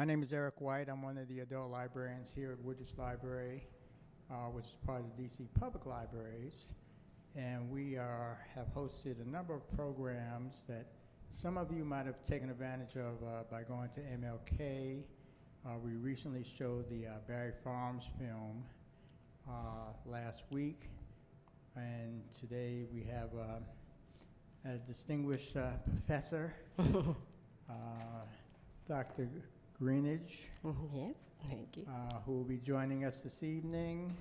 My name is Eric White. I'm one of the adult librarians here at Woodridge Library, which is part of the DC Public Libraries. And we have hosted a number of programs that some of you might have taken advantage of by going to MLK. We recently showed the Barry Farms film last week. And today we have a distinguished professor, Dr. Greenidge. Yes, thank you. Who will be joining us this evening.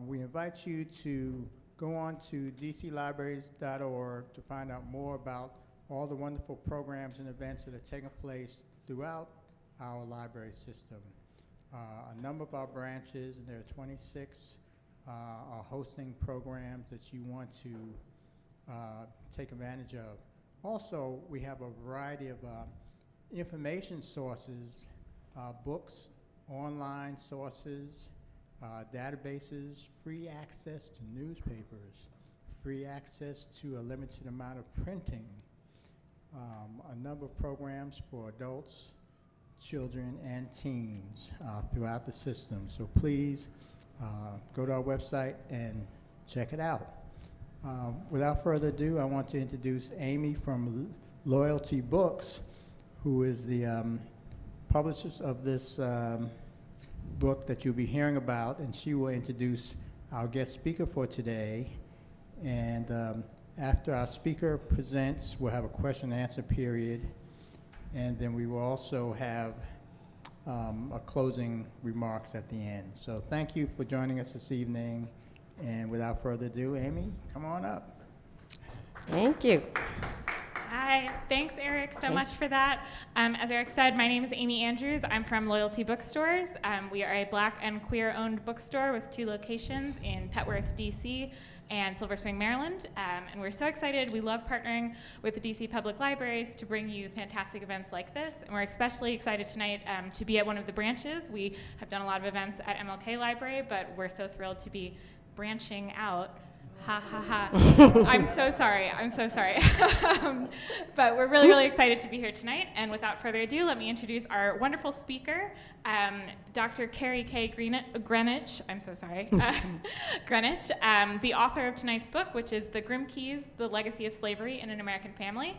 We invite you to go on to dclibraries.org to find out more about all the wonderful programs and events that are taking place throughout our library system. A number of our branches, and there are 26, are hosting programs that you want to take advantage of. Also, we have a variety of information sources, books, online sources, databases, free access to newspapers, free access to a limited amount of printing, a number of programs for adults, children, and teens throughout the system. So please go to our website and check it out. Without further ado, I want to introduce Amy from Loyalty Books, who is the publisher of this book that you'll be hearing about, and she will introduce our guest speaker for today. And after our speaker presents, we'll have a question and answer period, and then we will also have a closing remarks at the end. So thank you for joining us this evening, and without further ado, Amy, come on up. Thank you. Hi, thanks Eric so much for that. As Eric said, my name is Amy Andrews. I'm from Loyalty Bookstores. We are a Black and queer owned bookstore with 2 locations in Petworth, DC and Silver Spring, Maryland. And we're so excited. We love partnering with the DC Public Libraries to bring you fantastic events like this. And we're especially excited tonight to be at one of the branches. We have done a lot of events at MLK Library, but we're so thrilled to be branching out. Ha ha ha. I'm so sorry. But we're really, really excited to be here tonight. And without further ado, let me introduce our wonderful speaker, Dr. Kerri K. Greenidge. I'm so sorry. Greenidge, the author of tonight's book, which is The Grimkes, The Legacy of Slavery in an American Family.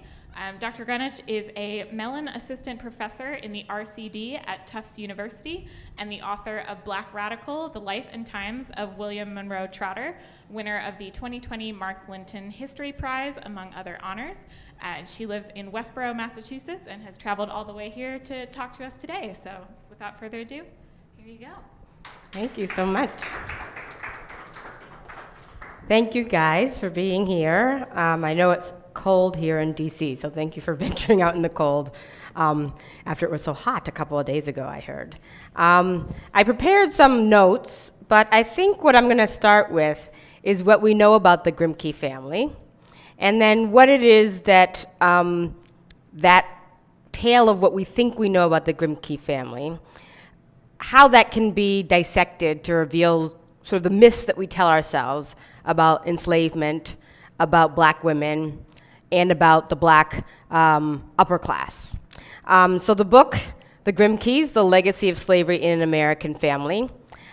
Dr. Greenidge is a Mellon assistant professor in the RCD at Tufts University and the author of Black Radical, The Life and Times of William Monroe Trotter, winner of the 2020 Mark Linton History Prize, among other honors. She lives in Westboro, Massachusetts, and has traveled all the way here to talk to us today. So without further ado, here you go. Thank you so much. Thank you guys for being here. I know it's cold here in DC, so thank you for venturing out in the cold after it was so hot a couple of days ago, I heard. I prepared some notes, but I think what I'm going to start with is what we know about the Grimke family, and then what it is that that tale of what we think we know about the Grimke family, how that can be dissected to reveal sort of the myths that we tell ourselves about enslavement, about Black women, and about the Black upper class. So the book, The Grimkes, The Legacy of Slavery in an American Family,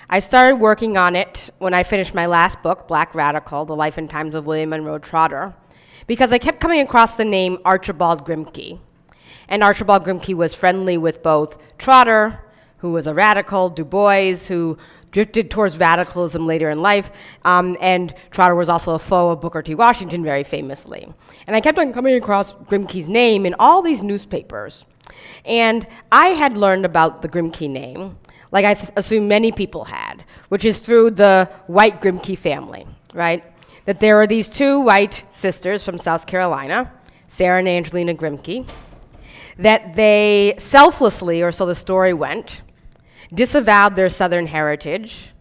I started working on it when I finished my last book, Black Radical, The Life and Times of William Monroe Trotter, because I kept coming across the name Archibald Grimke. And Archibald Grimke was friendly with both Trotter, who was a radical, Du Bois, who drifted towards radicalism later in life, and Trotter was also a foe of Booker T. Washington, very famously. And I kept on coming across Grimke's name in all these newspapers. And I had learned about the Grimke name, like I assume many people had, which is through the white Grimke family, right? That there are these 2 white sisters from South Carolina, Sarah and Angelina Grimke, that they selflessly, or so the story went, disavowed their Southern heritage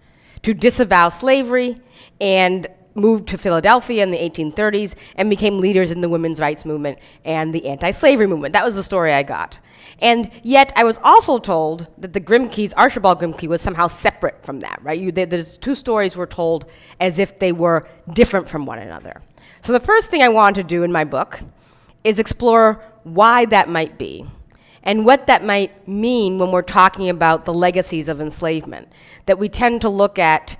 to disavow slavery and moved to Philadelphia in the 1830s and became leaders in the women's rights movement and the anti-slavery movement. That was the story I got. And yet I was also told that the Grimkes, Archibald Grimke, was somehow separate from that, right? There's 2 stories were told as if they were different from one another. So the first thing I wanted to do in my book is explore why that might be. and what that might mean when we're talking about the legacies of enslavement. That we tend to look at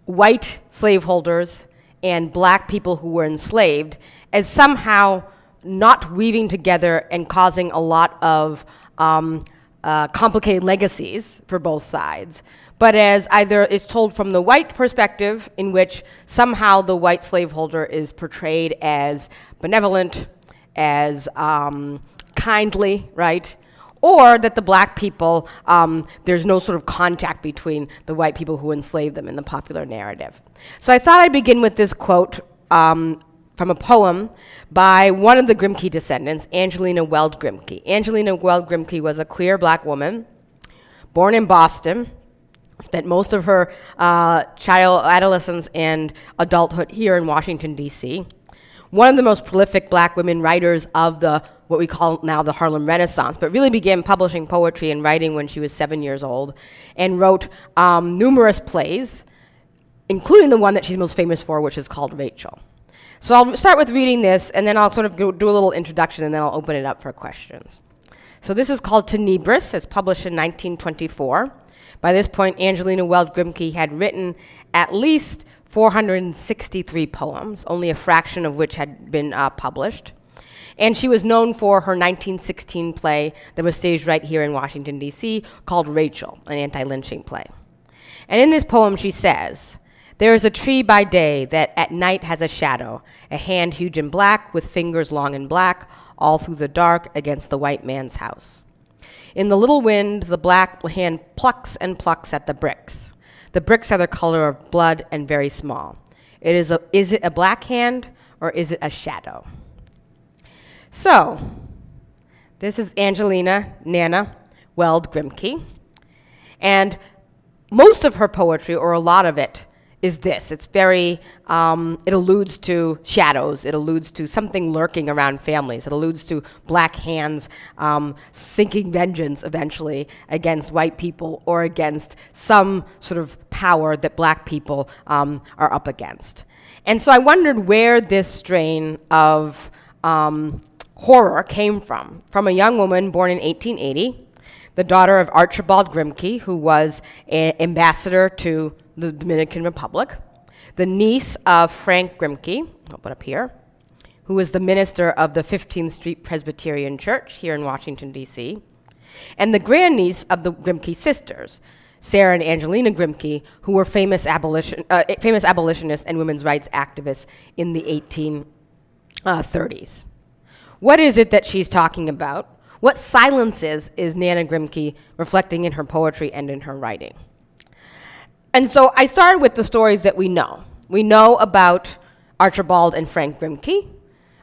white slaveholders and black people who were enslaved as somehow not weaving together and causing a lot of complicated legacies for both sides, but as either is told from the white perspective, in which somehow the white slaveholder is portrayed as benevolent, as kindly, right? Or that the black people, there's no sort of contact between the white people who enslaved them in the popular narrative. So I thought I'd begin with this quote from a poem by one of the Grimke descendants, Angelina Weld Grimke. Angelina Weld Grimke was a queer black woman, born in Boston, spent most of her adolescence and adulthood here in Washington, D.C. One of the most prolific black women writers of what we call now the Harlem Renaissance, but really began publishing poetry and writing when she was 7 years old, and wrote numerous plays, including the one that she's most famous for, which is called Rachel. So I'll start with reading this, and then I'll sort of do a little introduction, and then I'll open it up for questions. So this is called Tenebris. It's published in 1924. By this point, Angelina Weld Grimke had written at least 463 poems, only a fraction of which had been published. And she was known for her 1916 play that was staged right here in Washington, D.C., called Rachel, an anti-lynching play. And in this poem, she says, "There is a tree by day that at night has a shadow, a hand huge and black with fingers long and black, all through the dark against the white man's house. In the little wind, the black hand plucks and plucks at the bricks. The bricks are the color of blood and very small. Is it a black hand or is it a shadow?" So, this is Nana Weld Grimke. And most of her poetry, or a lot of it, is this. It's very, it alludes to shadows. It alludes to something lurking around families. It alludes to black hands sinking vengeance eventually against white people or against some sort of power that black people are up against. And so I wondered where this strain of horror came from a young woman born in 1880, the daughter of Archibald Grimke, who was an ambassador to the Dominican Republic, the niece of Frank Grimke, I'll put up here, who was the minister of the 15th Street Presbyterian Church here in Washington, D.C., and the grandniece of the Grimke sisters, Sarah and Angelina Grimke, who were famous abolitionists and women's rights activists in the 1830s. What is it that she's talking about? What silences is Nana Grimke reflecting in her poetry and in her writing? And so I started with the stories that we know. We know about Archibald and Frank Grimke.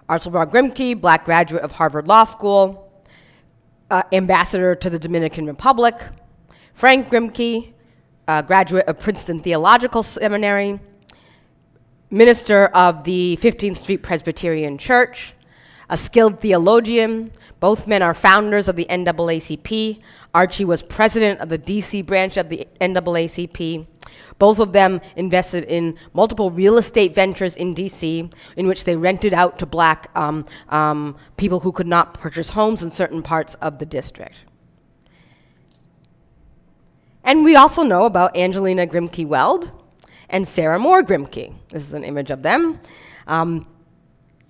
Archibald Grimke, black graduate of Harvard Law School, ambassador to the Dominican Republic. Frank Grimke, graduate of Princeton Theological Seminary, minister of the 15th Street Presbyterian Church, a skilled theologian. Both men are founders of the NAACP. Archie was president of the DC branch of the NAACP. Both of them invested in multiple real estate ventures in DC, in which they rented out to black people who could not purchase homes in certain parts of the district. And we also know about Angelina Grimke Weld and Sarah Moore Grimke. This is an image of them.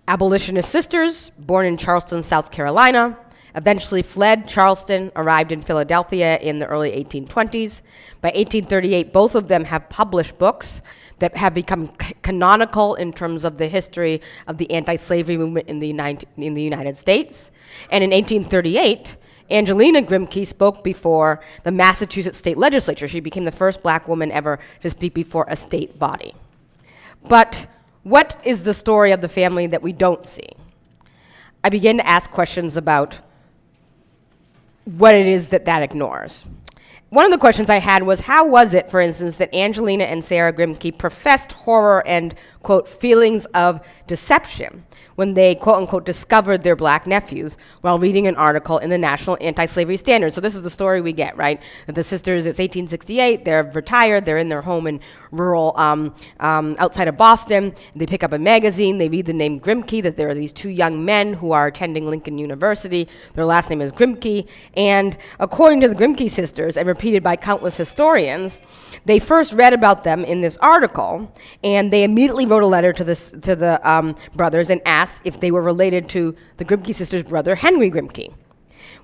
Abolitionist sisters, born in Charleston, South Carolina, eventually fled Charleston, arrived in Philadelphia in the early 1820s. By 1838, both of them have published books that have become canonical in terms of the history of the anti-slavery movement in the United States. And in 1838, Angelina Grimke spoke before the Massachusetts state legislature. She became the first black woman ever to speak before a state body. But what is the story of the family that we don't see? I began to ask questions about what it is that ignores. one of the questions I had was, how was it, for instance, that Angelina and Sarah Grimke professed horror and, quote, feelings of deception when they, quote unquote, discovered their black nephews while reading an article in the National Anti-Slavery Standard? So this is the story we get, right? That the sisters, it's 1868, they're retired, they're in their home in rural, outside of Boston. They pick up a magazine, they read the name Grimke, that there are these two young men who are attending Lincoln University. Their last name is Grimke, and according to the Grimke sisters, and repeated by countless historians, they first read about them in this article, and they immediately wrote a letter to the brothers and asked if they were related to the Grimke sisters' brother, Henry Grimke.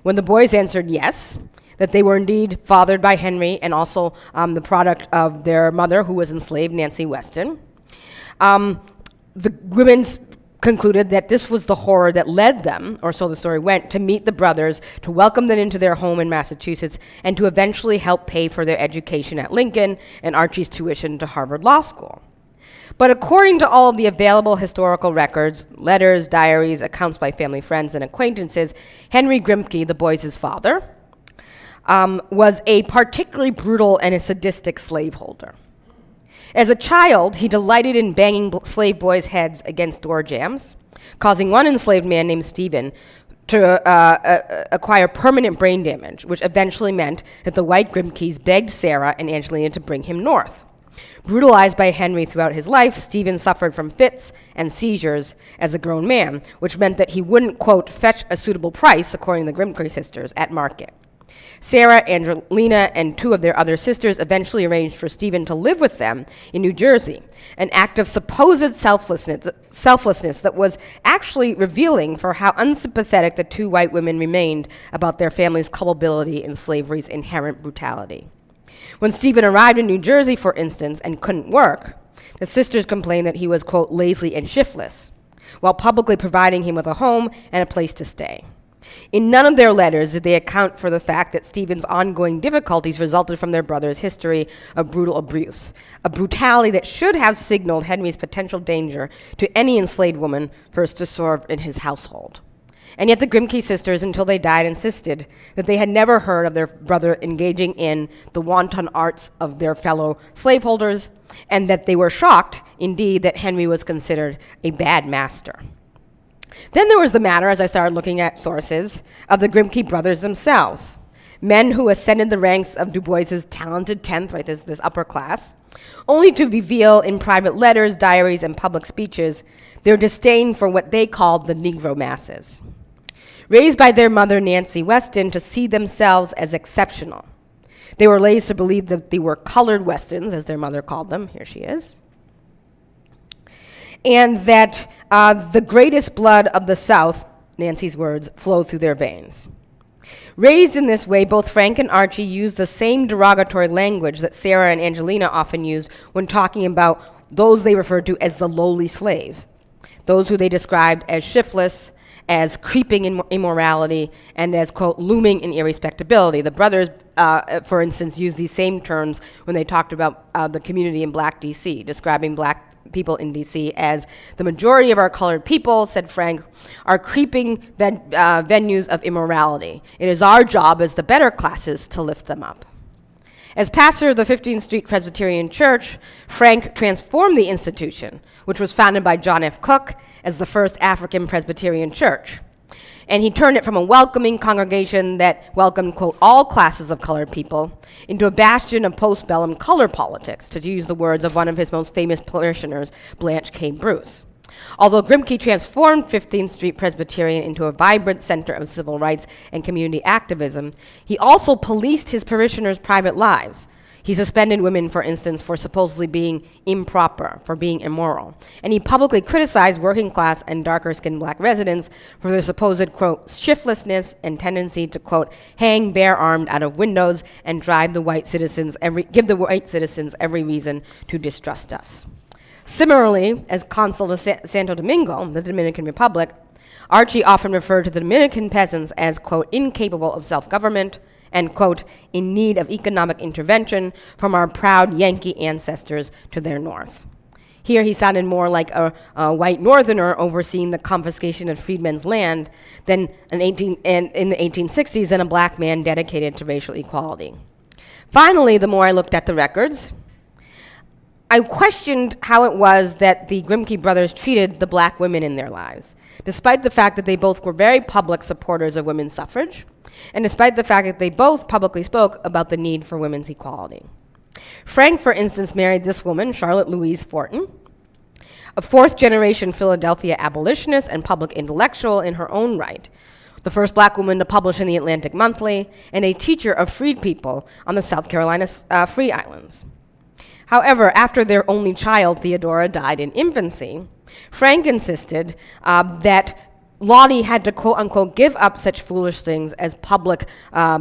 When the boys answered yes, that they were indeed fathered by Henry and also the product of their mother, who was enslaved, Nancy Weston, the women concluded that this was the horror that led them, or so the story went, to meet the brothers, to welcome them into their home in Massachusetts, and to eventually help pay for their education at Lincoln and Archie's tuition to Harvard Law School. But according to all of the available historical records, letters, diaries, accounts by family friends and acquaintances, Henry Grimke, the boys' father, was a particularly brutal and a sadistic slaveholder. As a child, he delighted in banging slave boys' heads against door jambs, causing one enslaved man named Stephen to acquire permanent brain damage, which eventually meant that the white Grimkes begged Sarah and Angelina to bring him north. Brutalized by Henry throughout his life, Stephen suffered from fits and seizures as a grown man, which meant that he wouldn't, quote, fetch a suitable price, according to the Grimke sisters, at market. Sarah, Angelina, and two of their other sisters eventually arranged for Stephen to live with them in New Jersey, an act of supposed selflessness that was actually revealing for how unsympathetic the two white women remained about their family's culpability in slavery's inherent brutality. When Stephen arrived in New Jersey, for instance, and couldn't work, the sisters complained that he was, quote, lazy and shiftless, while publicly providing him with a home and a place to stay. In none of their letters did they account for the fact that Stephen's ongoing difficulties resulted from their brother's history of brutal abuse, a brutality that should have signaled Henry's potential danger to any enslaved woman first to serve in his household. And yet the Grimke sisters, until they died, insisted that they had never heard of their brother engaging in the wanton arts of their fellow slaveholders, and that they were shocked, indeed, that Henry was considered a bad master. Then there was the matter, as I started looking at sources, of the Grimke brothers themselves, men who ascended the ranks of Du Bois's talented 10th, right, this upper class, only to reveal in private letters, diaries, and public speeches their disdain for what they called the Negro masses. Raised by their mother, Nancy Weston, to see themselves as exceptional, they were raised to believe that they were colored Westons, as their mother called them. Here she is. And that the greatest blood of the South, Nancy's words, flowed through their veins. Raised in this way, both Frank and Archie used the same derogatory language that Sarah and Angelina often used when talking about those they referred to as the lowly slaves, those who they described as shiftless, as creeping in immorality, and as, quote, looming in irrespectability. The brothers, for instance, used these same terms when they talked about the community in Black D.C., describing black people in D.C. as the majority of our colored people, said Frank, are creeping venues of immorality. It is our job as the better classes to lift them up. As pastor of the 15th Street Presbyterian Church, Frank transformed the institution, which was founded by John F. Cook as the first African Presbyterian church. And he turned it from a welcoming congregation that welcomed, quote, all classes of colored people into a bastion of postbellum color politics, to use the words of one of his most famous parishioners, Blanche K. Bruce. Although Grimke transformed 15th Street Presbyterian into a vibrant center of civil rights and community activism, he also policed his parishioners' private lives. He suspended women, for instance, for supposedly being improper, for being immoral. And he publicly criticized working class and darker-skinned black residents for their supposed, quote, shiftlessness and tendency to, quote, hang bare-armed out of windows and give the white citizens every reason to distrust us. Similarly, as Consul of Santo Domingo, the Dominican Republic, Archie often referred to the Dominican peasants as, quote, incapable of self-government and, quote, in need of economic intervention from our proud Yankee ancestors to their north. Here he sounded more like a white northerner overseeing the confiscation of freedmen's land than in the 1860s than a black man dedicated to racial equality. Finally, the more I looked at the records, I questioned how it was that the Grimke brothers treated the black women in their lives, despite the fact that they both were very public supporters of women's suffrage, and despite the fact that they both publicly spoke about the need for women's equality. Frank, for instance, married this woman, Charlotte Louise Fortin, a fourth-generation Philadelphia abolitionist and public intellectual in her own right, the first black woman to publish in the Atlantic Monthly, and a teacher of freed people on the South Carolina Free Islands. However, after their only child, Theodora, died in infancy, Frank insisted that Lottie had to, quote unquote, give up such foolish things as public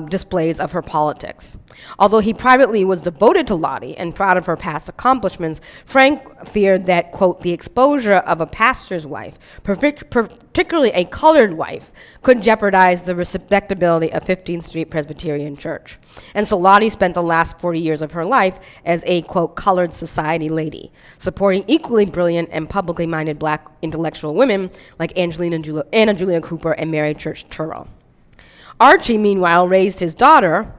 displays of her politics. Although he privately was devoted to Lottie and proud of her past accomplishments, Frank feared that, quote, the exposure of a pastor's wife, particularly a colored wife, could jeopardize the respectability of 15th Street Presbyterian Church. And so Lottie spent the last 40 years of her life as a, quote, colored society lady, supporting equally brilliant and publicly minded black intellectual women like Anna Julia Cooper and Mary Church Turrell. Archie, meanwhile, raised his daughter,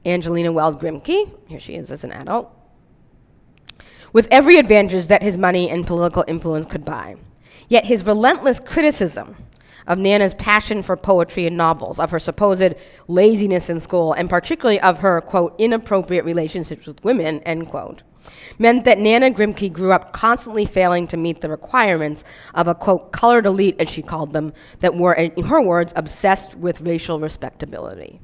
Angelina Weld Grimke, here she is as an adult, with every advantage that his money and political influence could buy. Yet his relentless criticism of Nana's passion for poetry and novels, of her supposed laziness in school, and particularly of her, quote, inappropriate relationships with women, end quote, meant that Nana Grimke grew up constantly failing to meet the requirements of a, quote, colored elite, as she called them, that were, in her words, obsessed with racial respectability.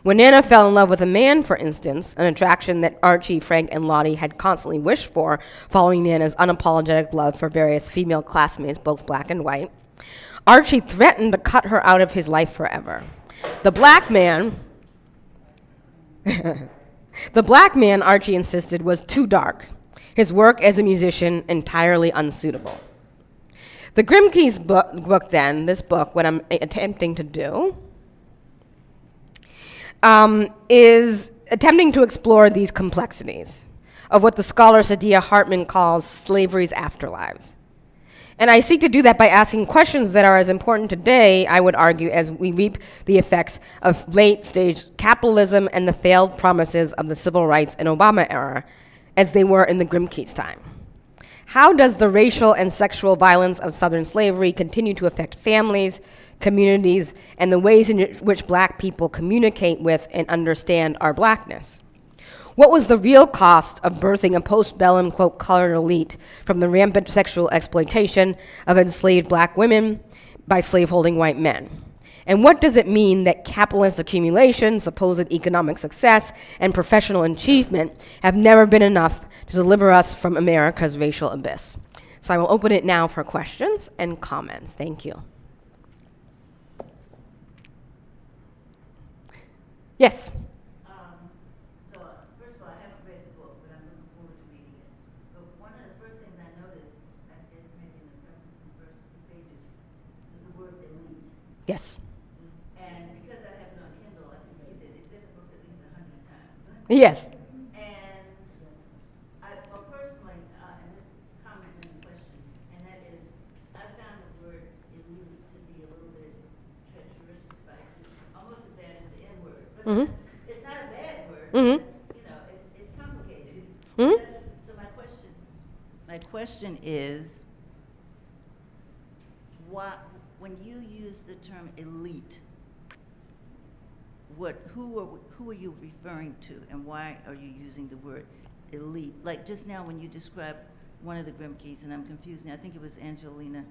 When Nana fell in love with a man, for instance, an attraction that Archie, Frank, and Lottie had constantly wished for, following Nana's unapologetic love for various female classmates, both black and white, Archie threatened to cut her out of his life forever. The black man, Archie insisted, was too dark, his work as a musician entirely unsuitable. The Grimkes book then, this book, what I'm attempting to do, is attempting to explore these complexities of what the scholar Saidiya Hartman calls slavery's afterlives. And I seek to do that by asking questions that are as important today, I would argue, as we reap the effects of late-stage capitalism and the failed promises of the civil rights and Obama era, as they were in the Grimke's time. How does the racial and sexual violence of Southern slavery continue to affect families, communities, and the ways in which black people communicate with and understand our blackness? What was the real cost of birthing a post-bellum, quote, colored elite from the rampant sexual exploitation of enslaved black women by slaveholding white men? And what does it mean that capitalist accumulation, supposed economic success, and professional achievement have never been enough to deliver us from America's racial abyss? So I will open it now for questions and comments. Thank you. Yes? So, first of all, I haven't read the book, but I'm looking forward to reading it. But one of the first things I noticed, I guess maybe in the preface in the first few pages, is the word elite. Yes. And because I have it on Kindle, I can see that it's in the book at least 100 times. Yes. And well, personally, and this comment and question, and that is, I found the word elite to be a little bit treacherous, spicy, almost as bad as the N word. But Mm-hmm. it's not a bad word. Mm-hmm. You know, it's complicated. Mm-hmm. So my question is, when you use the term elite, who are you referring to, and why are you using the word elite? Like just now when you described one of the Grimkes, and I'm confused now, I think it was Angelina,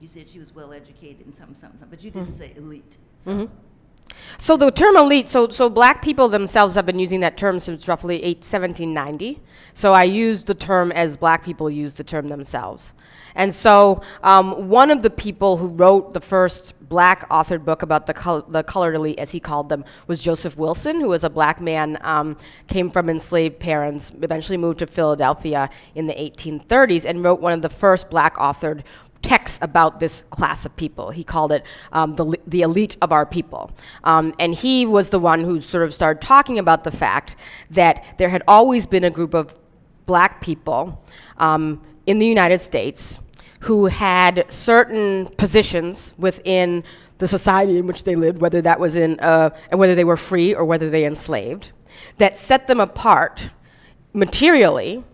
you said she was well educated and something, but you didn't say elite. So. Mm-hmm. So the term elite, so black people themselves have been using that term since roughly 1790. So I use the term as black people use the term themselves. And so one of the people who wrote the first black authored book about the colored elite, as he called them, was Joseph Wilson, who was a black man, came from enslaved parents, eventually moved to Philadelphia in the 1830s, and wrote one of the first black authored texts about this class of people. He called it the elite of our people. And he was the one who sort of started talking about the fact that there had always been a group of black people in the United States who had certain positions within the society in which they lived, whether that was and whether they were free or whether they enslaved, that set them apart materially,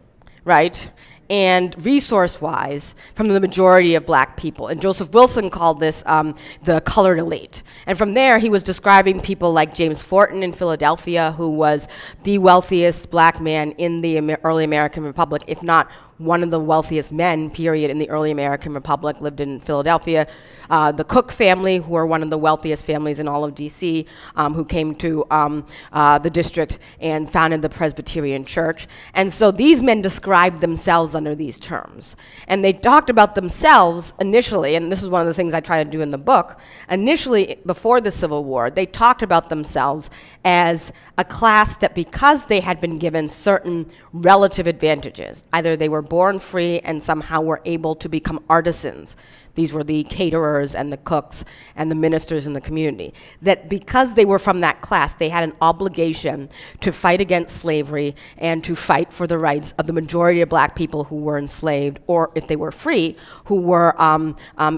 right, and resource-wise from the majority of black people. And Joseph Wilson called this the colored elite. And from there, he was describing people like James Forten in Philadelphia, who was the wealthiest black man in the early American Republic, if not one of the wealthiest men, period, in the early American Republic, lived in Philadelphia. The Cook family, who are one of the wealthiest families in all of DC, who came to the district and founded the Presbyterian Church. And so these men described themselves under these terms. And they talked about themselves initially, and this is one of the things I try to do in the book, initially, before the Civil War, they talked about themselves as a class that, because they had been given certain relative advantages, either they were born free and somehow were able to become artisans. These were the caterers and the cooks and the ministers in the community. That because they were from that class, they had an obligation to fight against slavery and to fight for the rights of the majority of black people who were enslaved, or if they were free, who were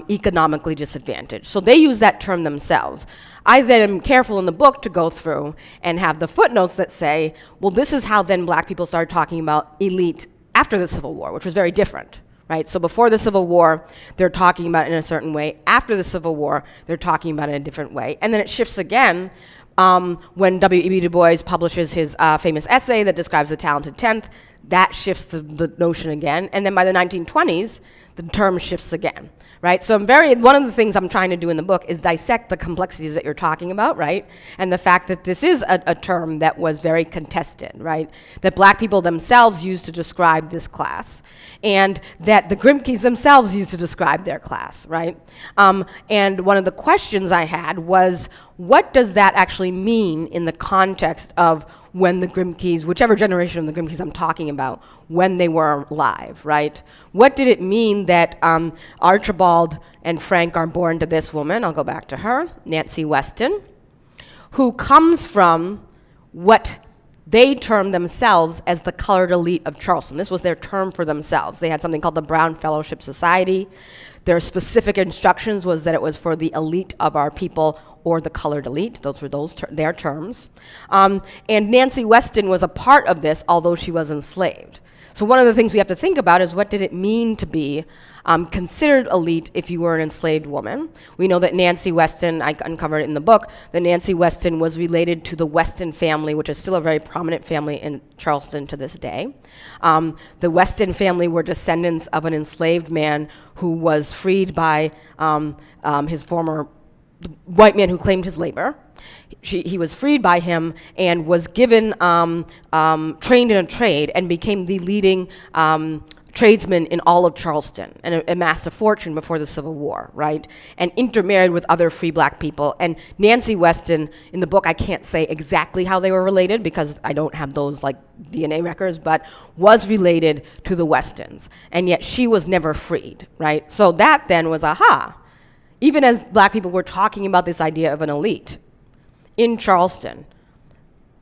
economically disadvantaged. So they use that term themselves. I then am careful in the book to go through and have the footnotes that say, well, this is how then black people started talking about elite after the Civil War, which was very different. Right? So before the Civil War, they're talking about it in a certain way. After the Civil War, they're talking about it in a different way. And then it shifts again when W.E.B. Du Bois publishes his famous essay that describes the talented tenth. That shifts the notion again. And then by the 1920s, the term shifts again. Right? So one of the things I'm trying to do in the book is dissect the complexities that you're talking about, right? And the fact that this is a term that was very contested, right? That black people themselves used to describe this class, and that the Grimkes themselves used to describe their class, right? And one of the questions I had was, what does that actually mean in the context of when the Grimkes, whichever generation of the Grimkes I'm talking about, when they were alive, right? What did it mean that Archibald and Frank are born to this woman, I'll go back to her, Nancy Weston, who comes from what they termed themselves as the colored elite of Charleston. This was their term for themselves. They had something called the Brown Fellowship Society. Their specific instructions was that it was for the elite of our people, or the colored elite. Those were their terms. And Nancy Weston was a part of this, although she was enslaved. So one of the things we have to think about is, what did it mean to be considered elite if you were an enslaved woman? We know that Nancy Weston, I uncovered it in the book, that Nancy Weston was related to the Weston family, which is still a very prominent family in Charleston to this day. The Weston family were descendants of an enslaved man who was freed by his former white man who claimed his labor. He was freed by him and was given, trained in a trade, and became the leading tradesman in all of Charleston, and amassed a fortune before the Civil War, right? And intermarried with other free black people. And Nancy Weston, in the book, I can't say exactly how they were related because I don't have those like DNA records, but was related to the Westons. And yet she was never freed, right? So that then was aha. Even as black people were talking about this idea of an elite in Charleston,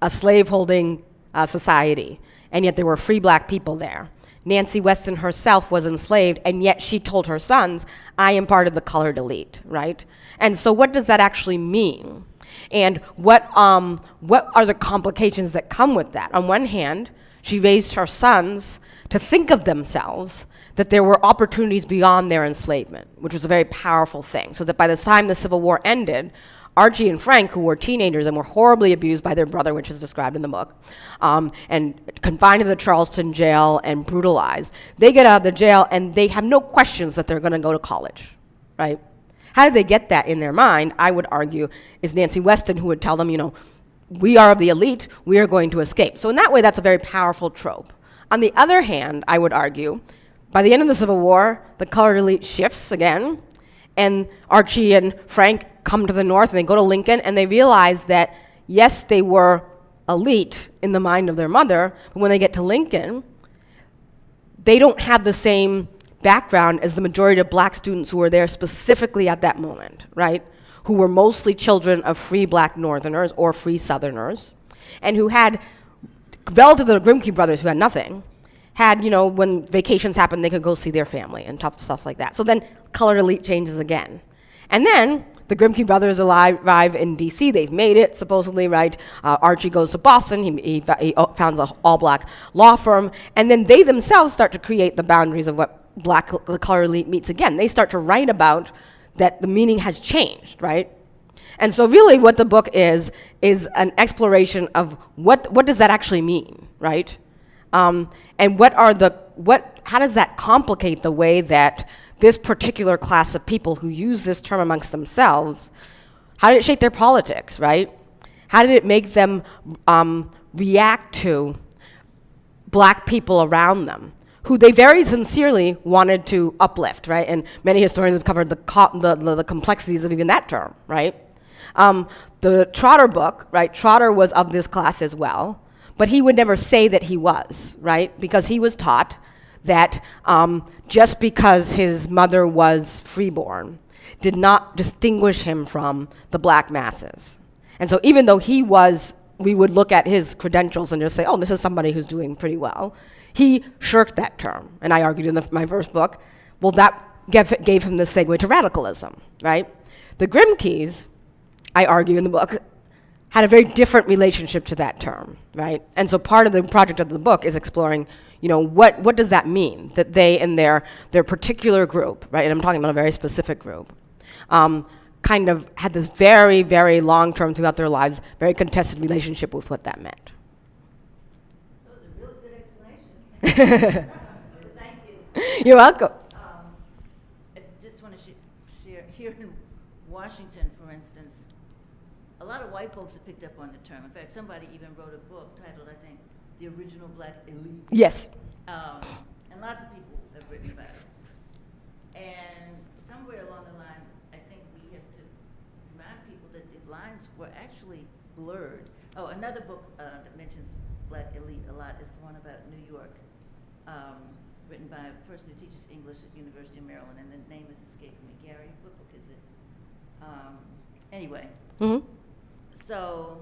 a slaveholding society, and yet there were free black people there. Nancy Weston herself was enslaved, and yet she told her sons, I am part of the colored elite, right? And so what does that actually mean? And what are the complications that come with that? On one hand, she raised her sons to think of themselves that there were opportunities beyond their enslavement, which was a very powerful thing. So that by the time the Civil War ended, Archie and Frank, who were teenagers and were horribly abused by their brother, which is described in the book, and confined to the Charleston jail and brutalized, they get out of the jail and they have no questions that they're gonna go to college, right? How did they get that in their mind, I would argue, is Nancy Weston, who would tell them, you know, we are of the elite, we are going to escape. So in that way, that's a very powerful trope. On the other hand, I would argue, by the end of the Civil War, the colored elite shifts again, and Archie and Frank come to the North, and they go to Lincoln, and they realize that, yes, they were elite in the mind of their mother, but when they get to Lincoln, they don't have the same background as the majority of black students who were there specifically at that moment, right? Who were mostly children of free black Northerners or free Southerners, and who had, relative to the Grimke brothers who had nothing, had, you know, when vacations happened, they could go see their family and tough stuff like that. So then colored elite changes again. And then The Grimke brothers arrive in D.C. They've made it, supposedly, right? Archie goes to Boston. He founds an all-black law firm. And then they themselves start to create the boundaries of what the color elite meets again. They start to write about that the meaning has changed, right? And so really what the book is an exploration of what does that actually mean, right? And how does that complicate the way that this particular class of people who use this term amongst themselves, how did it shape their politics, right? How did it make them react to black people around them, who they very sincerely wanted to uplift, right? And many historians have covered the complexities of even that term, right? The Trotter book, right? Trotter was of this class as well, but he would never say that he was, right? Because he was taught that just because his mother was freeborn did not distinguish him from the black masses. And so even though we would look at his credentials and just say, oh, this is somebody who's doing pretty well, he shirked that term. And I argued in my first book, well, that gave him the segue to radicalism, right? The Grimkes, I argue in the book, had a very different relationship to that term, right? And so part of the project of the book is exploring, what does that mean that they and their particular group, right? And I'm talking about a very specific group, kind of had this very, very long-term throughout their lives, very contested relationship with what that meant. That was a really good explanation. Thank you. You're welcome. I just want to share, here in Washington, for instance, a lot of white folks have picked up on the term. In fact, somebody even wrote a book titled, I think, The Original Black Elite. Yes. And lots of people have written about it. And somewhere along the line, I think we have to remind people that the lines were actually blurred. Oh, another book that mentions black elite a lot is the one about New York, written by a person who teaches English at the University of Maryland, and the name is escaping me. Gary, what book is it? Anyway. Mm-hmm. So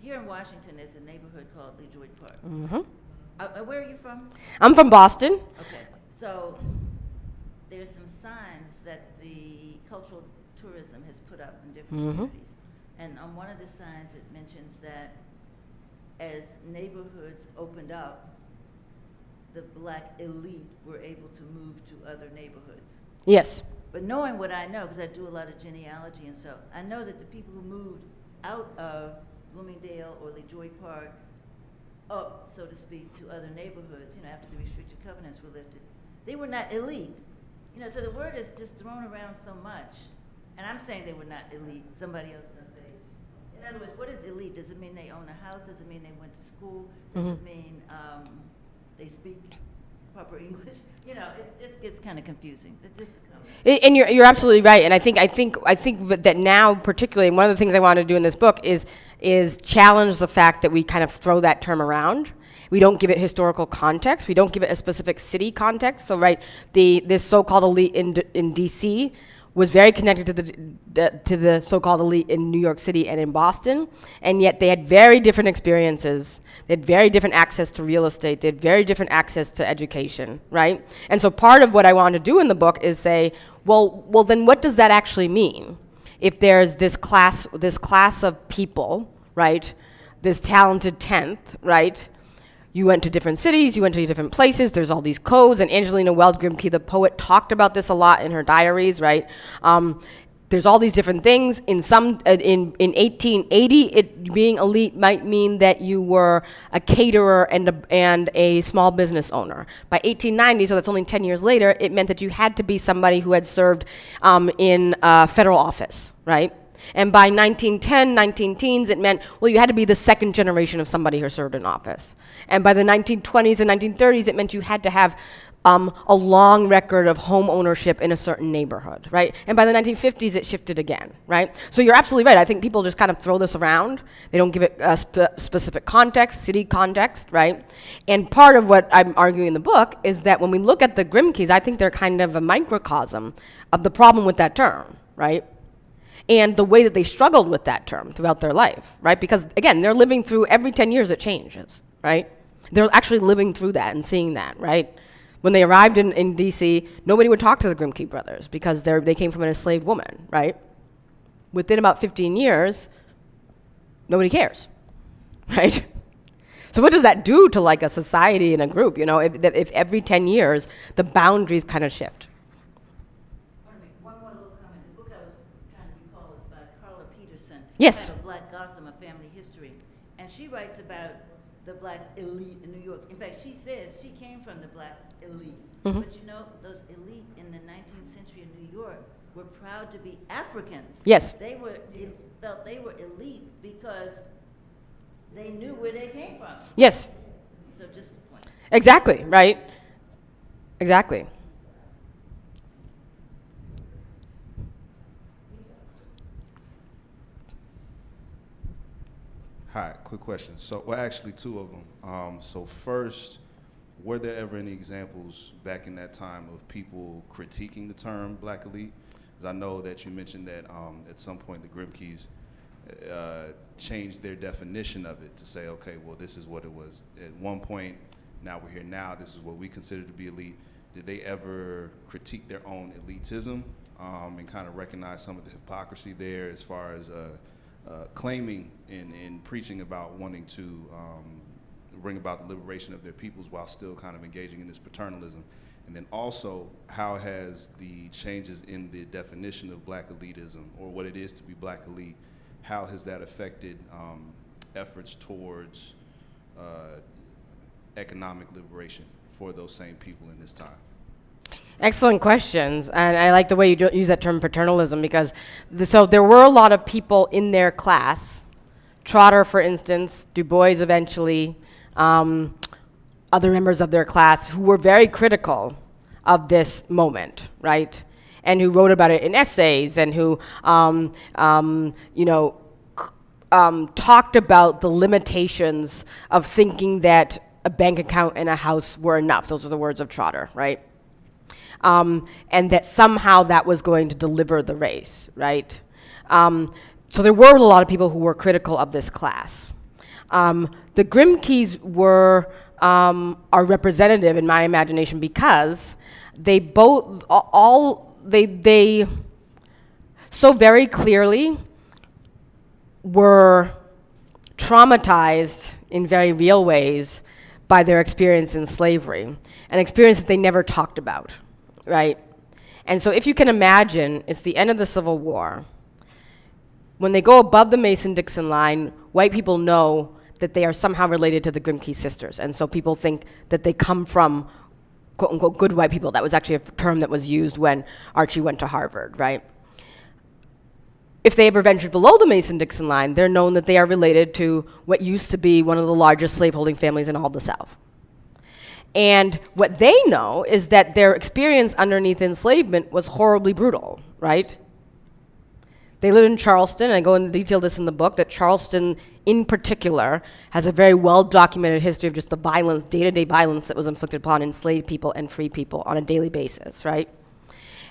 here in Washington, there's a neighborhood called LeJoy Park. Mm-hmm. Where are you from? I'm from Boston. Okay, so there's some signs that the cultural tourism has put up in different communities. And on one of the signs, it mentions that as neighborhoods opened up, the black elite were able to move to other neighborhoods. Yes. But knowing what I know, because I do a lot of genealogy and so, I know that the people who moved out of Bloomingdale or LeJoy Park up, so to speak, to other neighborhoods, after the restricted covenants were lifted, they were not elite. So the word is just thrown around so much. And I'm saying they were not elite. Somebody else is going to say. In other words, what is elite? Does it mean they own a house? Does it mean they went to school? Does it mean they speak proper English? It just gets kind of confusing. That's just a comment. And you're absolutely right. And I think that now, particularly, one of the things I want to do in this book is challenge the fact that we kind of throw that term around. We don't give it historical context. We don't give it a specific city context. So, right, this so-called elite in D.C. was very connected to the so-called elite in New York City and in Boston, and yet they had very different experiences. They had very different access to real estate. They had very different access to education, right? And so part of what I want to do in the book is say, well, then what does that actually mean? If there's this class of people, right, this talented 10th, right, you went to different cities, you went to different places, there's all these codes, and Angelina Weld Grimke, the poet, talked about this a lot in her diaries, right? There's all these different things. In 1880, being elite might mean that you were a caterer and a small business owner. By 1890, so that's only 10 years later, it meant that you had to be somebody who had served in federal office, right? And by 1910, 19-teens, it meant, well, you had to be the second generation of somebody who served in office. And by the 1920s and 1930s, it meant you had to have a long record of home ownership in a certain neighborhood, right? And by the 1950s, it shifted again, right? So you're absolutely right. I think people just kind of throw this around. They don't give it a specific context, city context, right? And part of what I'm arguing in the book is that when we look at the Grimkes, I think they're kind of a microcosm of the problem with that term, right? And the way that they struggled with that term throughout their life, right? Because, again, they're living through, every 10 years it changes, right? They're actually living through that and seeing that, right? When they arrived in D.C., nobody would talk to the Grimke brothers because they came from an enslaved woman, right? within about 15 years, nobody cares, right? So what does that do to like a society and a group, you know, if every 10 years the boundaries kind of shift? Pardon me, one more little comment. The book I was trying to recall is by Carla Peterson. Yes. Titled Black Gotham, A Family History. And she writes about the black elite in New York. In fact, she says she came from the black elite. Mhm. But you know, those elite in the 19th century in New York were proud to be Africans. Yes. They felt they were elite because they knew where they came from. Yes, So just a point. exactly, right? Exactly. Hi, quick question. So, well, actually, two of them. So first, were there ever any examples back in that time of people critiquing the term black elite? Because I know that you mentioned that at some point the Grimkes changed their definition of it to say, okay, well, this is what it was at one point, now we're here now, this is what we consider to be elite. Did they ever critique their own elitism and kind of recognize some of the hypocrisy there as far as claiming and preaching about wanting to bring about the liberation of their peoples while still kind of engaging in this paternalism? And then also, how has the changes in the definition of black elitism, or what it is to be black elite, how has that affected efforts towards economic liberation for those same people in this time? Excellent questions, and I like the way you use that term paternalism, because so there were a lot of people in their class, Trotter, for instance, Du Bois eventually, other members of their class who were very critical of this moment, right? And who wrote about it in essays, and who, talked about the limitations of thinking that a bank account and a house were enough. Those are the words of Trotter, right? And that somehow that was going to deliver the race, right? So there were a lot of people who were critical of this class. The Grimkes are representative in my imagination because they both, they so very clearly were traumatized in very real ways by their experience in slavery, an experience that they never talked about, right? And so if you can imagine, it's the end of the Civil War. When they go above the Mason-Dixon line, white people know that they are somehow related to the Grimke sisters. And so people think that they come from, quote unquote, good white people. That was actually a term that was used when Archie went to Harvard, right? If they ever ventured below the Mason-Dixon line, they're known that they are related to what used to be one of the largest slaveholding families in all the South. And what they know is that their experience underneath enslavement was horribly brutal, right? They lived in Charleston, and I go into detail this in the book, that Charleston in particular has a very well-documented history of just the violence, day-to-day violence that was inflicted upon enslaved people and free people on a daily basis, right?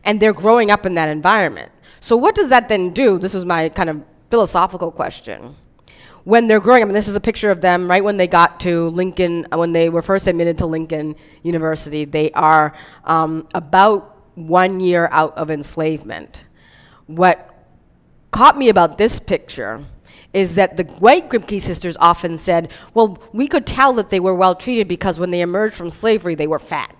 And they're growing up in that environment. So what does that then do? This was my kind of philosophical question. When they're growing up, and this is a picture of them right when they got to Lincoln, when they were first admitted to Lincoln University, they are about 1 year out of enslavement. What caught me about this picture is that the white Grimke sisters often said, well, we could tell that they were well treated because when they emerged from slavery, they were fat.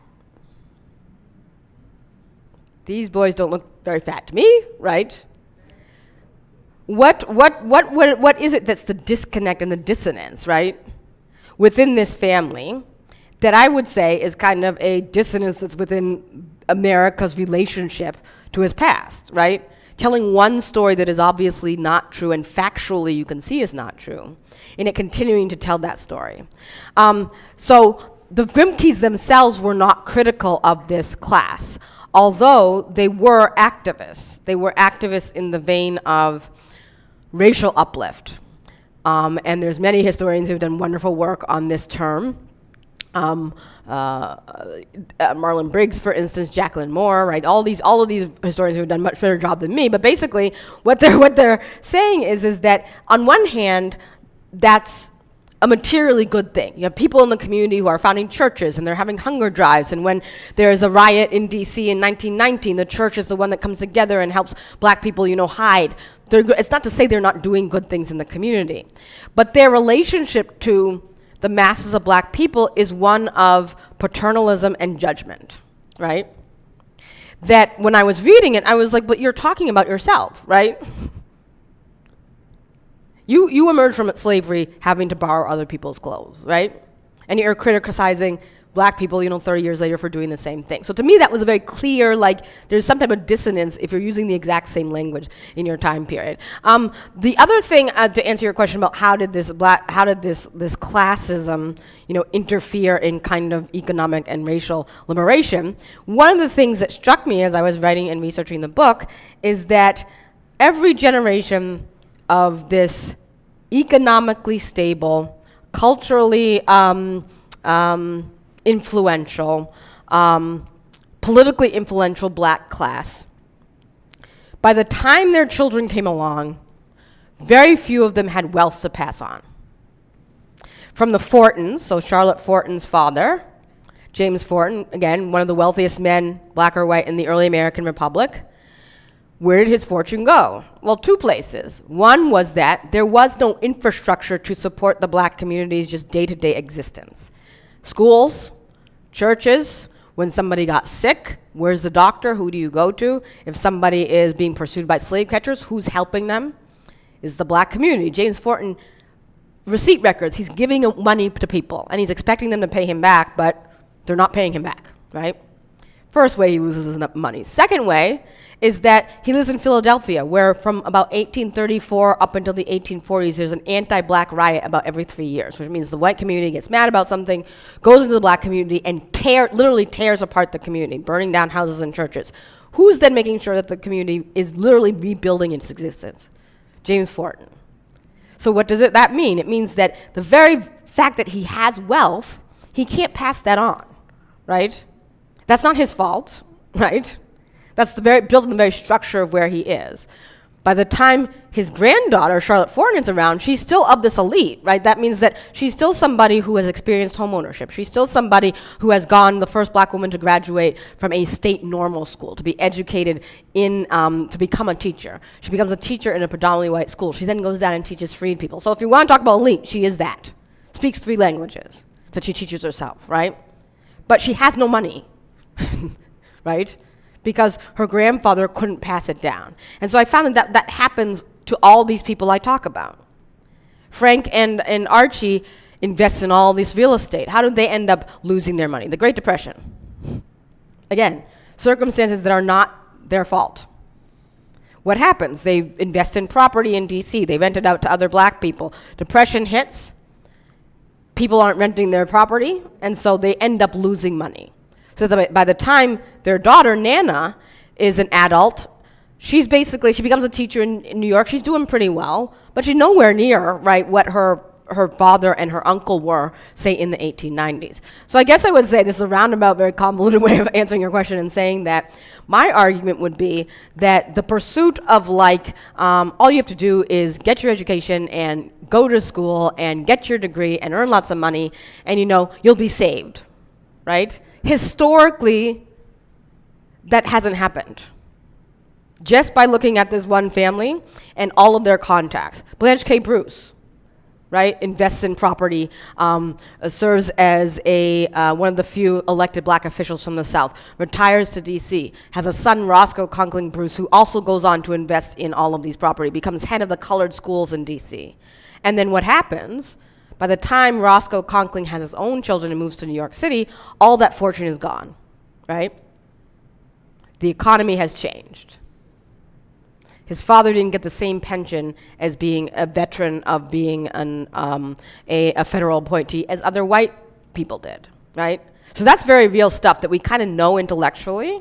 These boys don't look very fat to me, right? What is it that's the disconnect and the dissonance, right, within this family that I would say is kind of a dissonance that's within America's relationship to his past, right? Telling one story that is obviously not true and factually you can see is not true, and it continuing to tell that story. So the Grimkes themselves were not critical of this class, although they were activists. They were activists in the vein of racial uplift. And there's many historians who've done wonderful work on this term. Marlon Briggs, for instance, Jacqueline Moore, right? All of these historians who have done much better job than me. But basically, what they're saying is that on one hand, that's a materially good thing. You have people in the community who are founding churches and they're having hunger drives, and when there's a riot in DC in 1919, the church is the one that comes together and helps black people, hide. It's not to say they're not doing good things in the community, but their relationship to the masses of black people is one of paternalism and judgment, right? That when I was reading it, I was like, but you're talking about yourself, right? You emerge from slavery having to borrow other people's clothes, right? And you're criticizing black people, 30 years later for doing the same thing. So to me, that was a very clear, there's some type of dissonance if you're using the exact same language in your time period. The other thing, to answer your question about how did this classism, interfere in kind of economic and racial liberation, one of the things that struck me as I was writing and researching the book is that every generation of this economically stable, culturally influential, politically influential black class, by the time their children came along, very few of them had wealth to pass on. From the Fortons, so Charlotte Forton's father, James Forton, again, one of the wealthiest men, black or white, in the early American Republic, where did his fortune go? Well, two places. One was that there was no infrastructure to support the black community's just day-to-day existence. Schools, churches, when somebody got sick, where's the doctor? Who do you go to? If somebody is being pursued by slave catchers, who's helping them? Is the black community. James Forton, receipt records, he's giving money to people, and he's expecting them to pay him back, but they're not paying him back, right? First way he loses his money. Second way is that he lives in Philadelphia, where from about 1834 up until the 1840s, there's an anti-black riot about every 3 years, which means the white community gets mad about something, goes into the black community, and literally tears apart the community, burning down houses and churches. Who's then making sure that the community is literally rebuilding its existence? James Forton. So what does that mean? It means that the very fact that he has wealth, he can't pass that on, right? That's not his fault, right? That's built in the very structure of where he is. By the time his granddaughter, Charlotte Forton, is around, she's still of this elite, right? That means that she's still somebody who has experienced home ownership. She's still somebody who has gone, the first black woman to graduate from a state normal school, to be educated to become a teacher. She becomes a teacher in a predominantly white school. She then goes down and teaches freed people. So if you want to talk about elite, she is that. Speaks 3 languages that she teaches herself, right? But she has no money. Right? Because her grandfather couldn't pass it down. And so I found that happens to all these people I talk about. Frank and Archie invest in all this real estate. How did they end up losing their money? The Great Depression. Again, circumstances that are not their fault. What happens? They invest in property in DC. They rent it out to other black people. Depression hits. People aren't renting their property, and so they end up losing money. So by the time their daughter, Nana, is an adult, she becomes a teacher in New York. She's doing pretty well, but she's nowhere near, right, what her father and her uncle were, say, in the 1890s. So I guess I would say this is a roundabout, very convoluted way of answering your question and saying that my argument would be that the pursuit of all you have to do is get your education and go to school and get your degree and earn lots of money and, you'll be saved, right? Historically, that hasn't happened. Just by looking at this one family and all of their contacts. Blanche K. Bruce, right, invests in property, serves as one of the few elected black officials from the South, retires to DC, has a son, Roscoe Conkling Bruce, who also goes on to invest in all of these property, becomes head of the colored schools in DC. And then what happens? By the time Roscoe Conkling has his own children and moves to New York City, all that fortune is gone, right? The economy has changed. His father didn't get the same pension as being a veteran of being a federal appointee as other white people did, right? So that's very real stuff that we kind of know intellectually,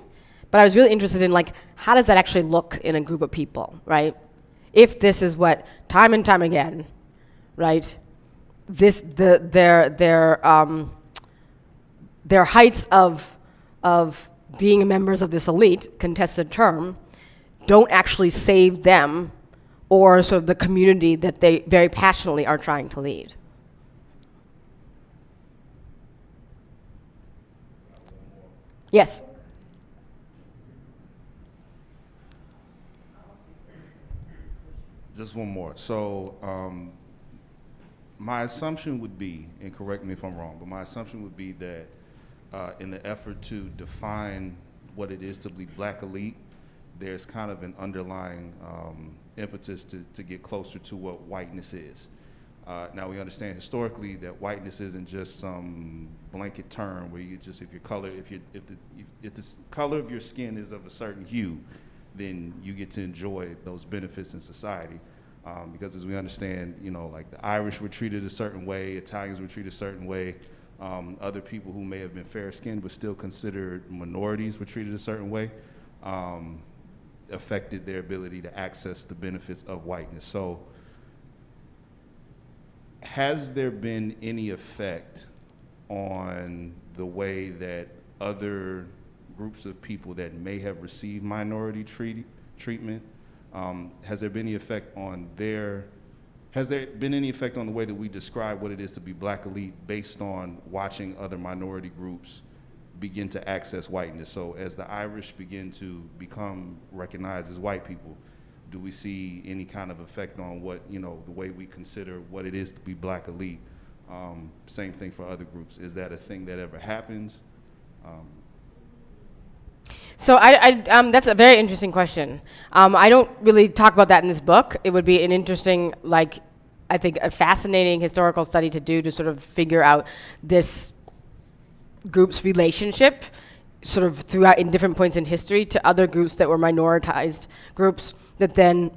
but I was really interested in how does that actually look in a group of people, right? If this is what time and time again, right? Their heights of being members of this elite contested term don't actually save them or sort of the community that they very passionately are trying to lead. Yes. Just one more. So, my assumption would be, and correct me if I'm wrong, but my assumption would be that in the effort to define what it is to be black elite, there's kind of an underlying impetus to get closer to what whiteness is. Now we understand historically that whiteness isn't just some blanket term where you just, if the color of your skin is of a certain hue, then you get to enjoy those benefits in society. Because as we understand, like the Irish were treated a certain way, Italians were treated a certain way, other people who may have been fair-skinned but still considered minorities were treated a certain way, affected their ability to access the benefits of whiteness. So has there been any effect on the way that other groups of people that may have received minority treatment, has there been any effect on the way that we describe what it is to be black elite based on watching other minority groups begin to access whiteness? So as the Irish begin to become recognized as white people, do we see any kind of effect on what, the way we consider what it is to be black elite? Same thing for other groups. Is that a thing that ever happens? So that's a very interesting question. I don't really talk about that in this book. It would be an interesting, I think a fascinating historical study to do to sort of figure out this group's relationship sort of throughout in different points in history to other groups that were minoritized groups that then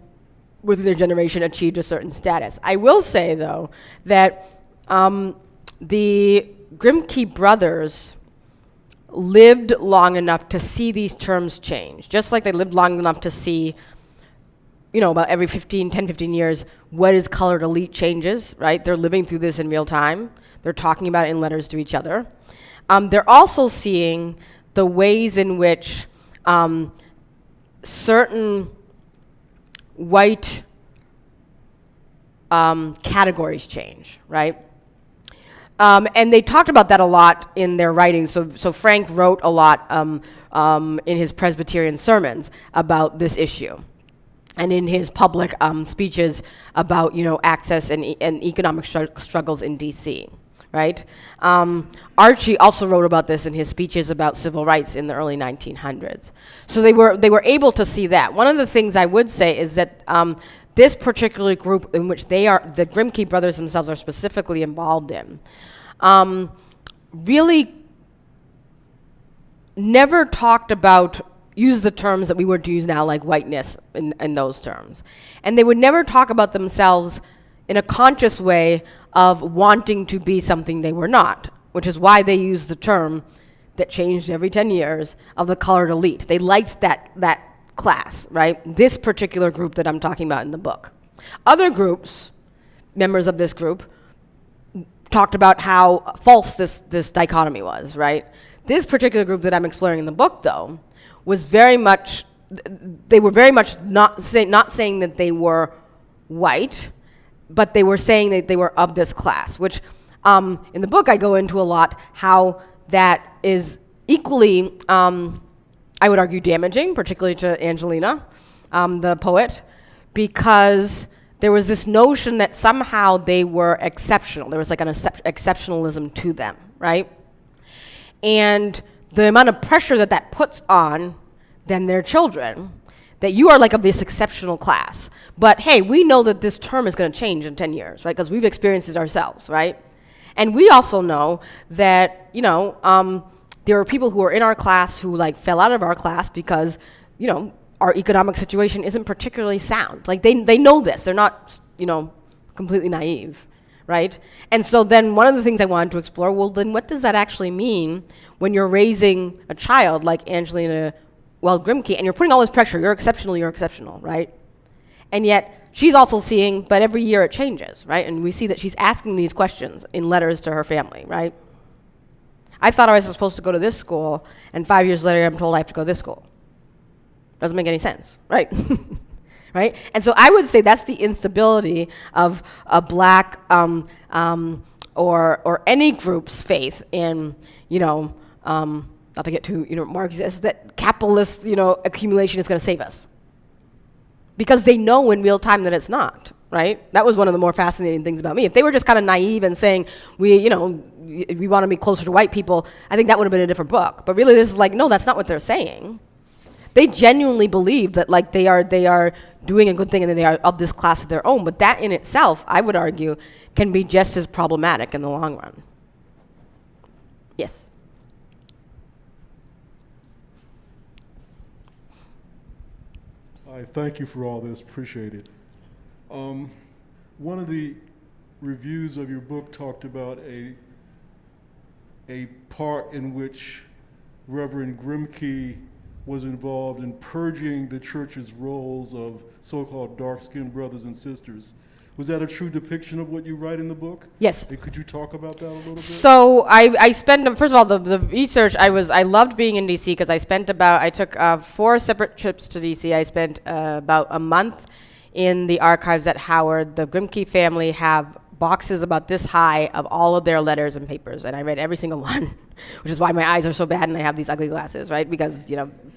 within their generation achieved a certain status. I will say though that the Grimke brothers lived long enough to see these terms change, just like they lived long enough to see, about every 10, 15 years, what is colored elite changes, right? They're living through this in real time. They're talking about it in letters to each other. They're also seeing the ways in which certain white categories change, right? And they talked about that a lot in their writing. So Frank wrote a lot in his Presbyterian sermons about this issue, and in his public speeches about access and economic struggles in D.C. Right? Archie also wrote about this in his speeches about civil rights in the early 1900s. So they were able to see that. One of the things I would say is that this particular group in which the Grimke brothers themselves are specifically involved in, really never talked about, use the terms that we would use now, like whiteness in those terms. And they would never talk about themselves in a conscious way of wanting to be something they were not, which is why they use the term that changed every 10 years of the colored elite. They liked that class, right? This particular group that I'm talking about in the book. Other groups, members of this group, talked about how false this dichotomy was, right? This particular group that I'm exploring in the book, though, was very much not saying that they were white, but they were saying that they were of this class, which in the book I go into a lot how that is equally, I would argue, damaging, particularly to Angelina, the poet, because there was this notion that somehow they were exceptional. There was like an exceptionalism to them, right? And the amount of pressure that puts on then their children, that you are like of this exceptional class. But hey, we know that this term is going to change in 10 years, right? Because we've experienced it ourselves, right? And we also know that, there are people who are in our class who fell out of our class because, our economic situation isn't particularly sound. They know this. They're not, completely naive, right? And so then one of the things I wanted to explore, well, then what does that actually mean when you're raising a child like Angelina Grimke, and you're putting all this pressure, you're exceptional, right? And yet she's also seeing, but every year it changes, right? And we see that she's asking these questions in letters to her family, right? I thought I was supposed to go to this school, and 5 years later I'm told I have to go to this school. Doesn't make any sense, right? Right? And so I would say that's the instability of a black or any group's faith in, a not to get too, Marxist, that capitalist, accumulation is going to save us. Because they know in real time that it's not, right? That was one of the more fascinating things about me. If they were just kind of naive and saying, we want to be closer to white people, I think that would have been a different book. But really, this is like, no, that's not what they're saying. They genuinely believe that like they are doing a good thing and that they are of this class of their own. But that in itself, I would argue, can be just as problematic in the long run. Yes. I thank you for all this, appreciate it. One of the reviews of your book talked about a part in which Reverend Grimke was involved in purging the church's roles of so-called dark-skinned brothers and sisters. Was that a true depiction of what you write in the book? Yes. And could you talk about that a little bit? So I spent, first of all, the research, I loved being in DC because I took 4 separate trips to DC. I spent about a month in the archives at Howard. The Grimke family have boxes about this high of all of their letters and papers, and I read every single one, which is why my eyes are so bad and I have these ugly glasses, right? Because,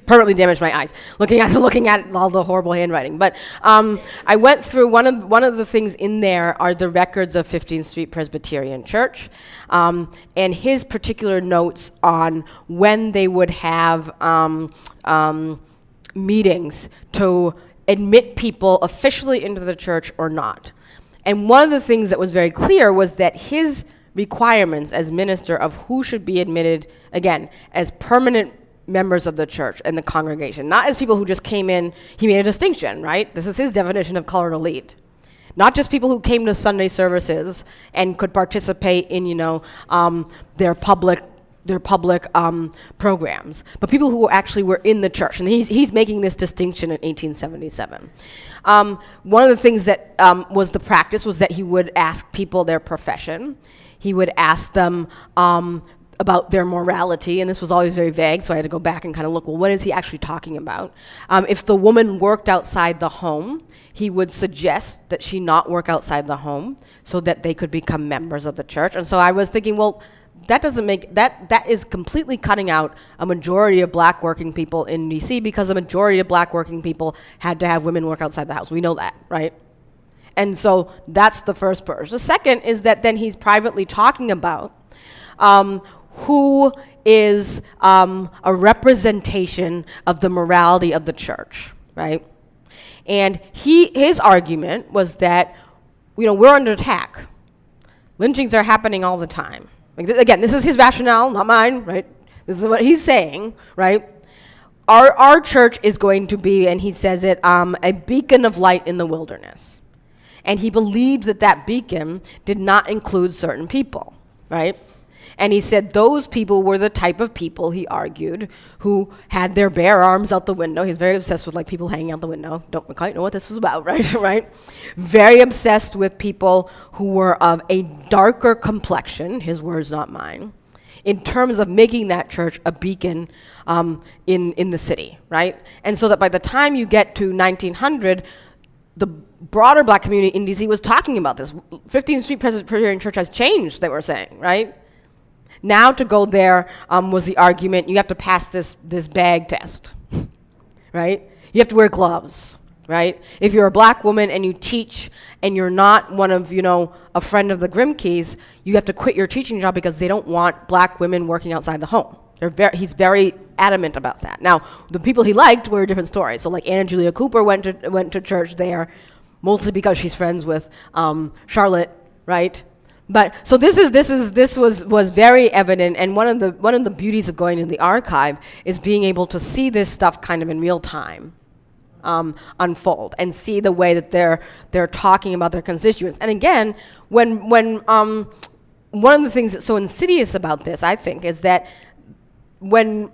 permanently damaged my eyes looking at all the horrible handwriting. But I went through one of the things in there are the records of 15th Street Presbyterian Church, and his particular notes on when they would have meetings to admit people officially into the church or not. And one of the things that was very clear was that his requirements as minister of who should be admitted, again, as permanent members of the church and the congregation, not as people who just came in, he made a distinction, right? This is his definition of colored elite. Not just people who came to Sunday services and could participate in, their public programs, but people who actually were in the church. And he's making this distinction in 1877. One of the things that was the practice was that he would ask people their profession. He would ask them about their morality, and this was always very vague, so I had to go back and kind of look, well, what is he actually talking about? If the woman worked outside the home, he would suggest that she not work outside the home so that they could become members of the church. And so I was thinking, well, that is completely cutting out a majority of black working people in DC, because a majority of black working people had to have women work outside the house. We know that, right? And so that's the first purge. The second is that then he's privately talking about who is a representation of the morality of the church, right? And his argument was that, we're under attack. Lynchings are happening all the time. Again, this is his rationale, not mine, right? This is what he's saying, right? Our church is going to be, and he says it, a beacon of light in the wilderness. And he believed that beacon did not include certain people, right? And he said those people were the type of people, he argued, who had their bare arms out the window. He's very obsessed with people hanging out the window. Don't quite know what this was about, right? Right? Very obsessed with people who were of a darker complexion, his words, not mine, in terms of making that church a beacon in the city, right? And so that by the time you get to 1900, the broader black community in DC was talking about this. 15th Street Presbyterian Church has changed, they were saying, right? Now to go there was the argument, you have to pass this bag test, right? You have to wear gloves, right? If you're a black woman and you teach and you're not one of, a friend of the Grimkes, you have to quit your teaching job because they don't want black women working outside the home. He's very adamant about that. Now, the people he liked were a different story. So like Anna Julia Cooper went to church there, mostly because she's friends with Charlotte, right? But so this was very evident, and one of the beauties of going to the archive is being able to see this stuff kind of in real time unfold, and see the way that they're talking about their constituents. And again, when one of the things that's so insidious about this, I think, is that when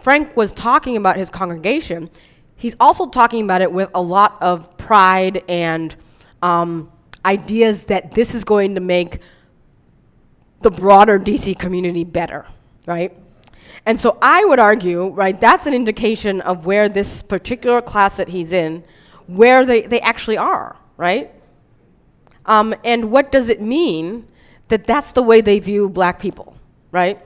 Frank was talking about his congregation, he's also talking about it with a lot of pride and ideas that this is going to make the broader DC community better, right? And so I would argue, right, that's an indication of where this particular class that he's in, where they actually are, right? And what does it mean that that's the way they view black people, right?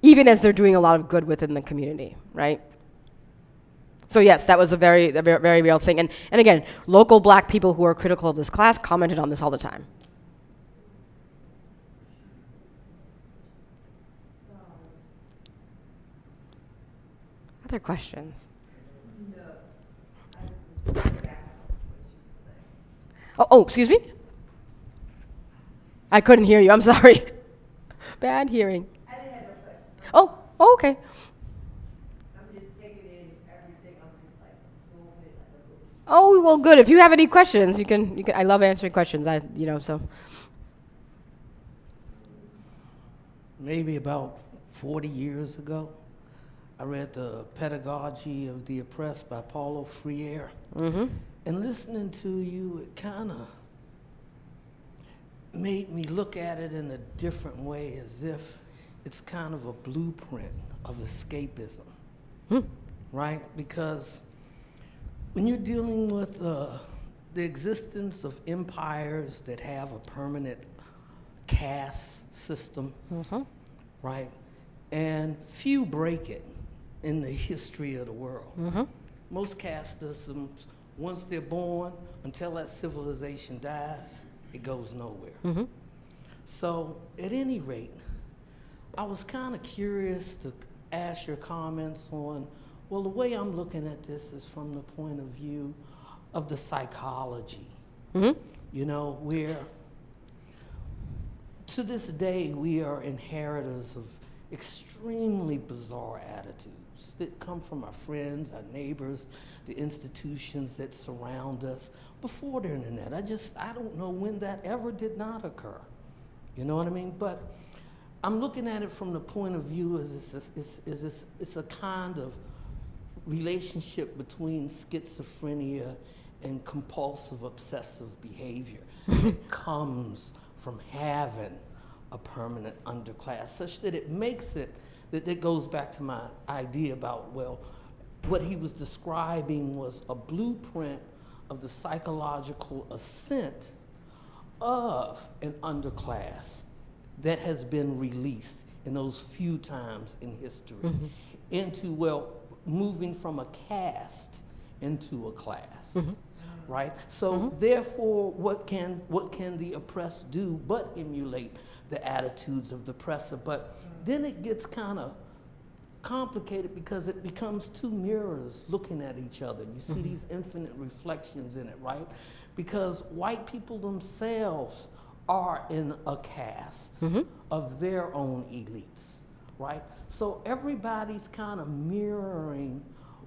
even as they're doing a lot of good within the community, right? So yes, that was a very real thing. And again, local black people who are critical of this class commented on this all the time. Other questions? Oh, excuse me? I couldn't hear you, I'm sorry. Bad hearing. I didn't have a question. Oh, okay. I'm just taking in everything. I'm just like moving like a little. Oh, well, good. If you have any questions, you can, I love answering questions, so. Maybe about 40 years ago, I read The Pedagogy of the Oppressed by Paulo Freire. Mm-hmm. And listening to you, it kind of made me look at it in a different way, as if it's kind of a blueprint of escapism, right? Because when you're dealing with the existence of empires that have a permanent caste system, right? And few break it in the history of the world. Most caste systems, once they're born, until that civilization dies, it goes nowhere. So at any rate, I was kind of curious to ask your comments on, well, the way I'm looking at this is from the point of view of the psychology. You know, where to this day we are inheritors of extremely bizarre attitudes that come from our friends, our neighbors, the institutions that surround us before the internet. I don't know when that ever did not occur. You know what I mean? But I'm looking at it from the point of view as it's a kind of relationship between schizophrenia and compulsive obsessive behavior that comes from having a permanent underclass, such that it makes it, that goes back to my idea about, well, what he was describing was a blueprint of the psychological ascent of an underclass that has been released in those few times in history into, well, moving from a caste into a class, right? So therefore, what can the oppressed do but emulate the attitudes of the oppressor? But then it gets kind of complicated because it becomes two mirrors looking at each other. You see these infinite reflections in it, right? Because white people themselves are in a caste of their own elites, right? So everybody's kind of mirroring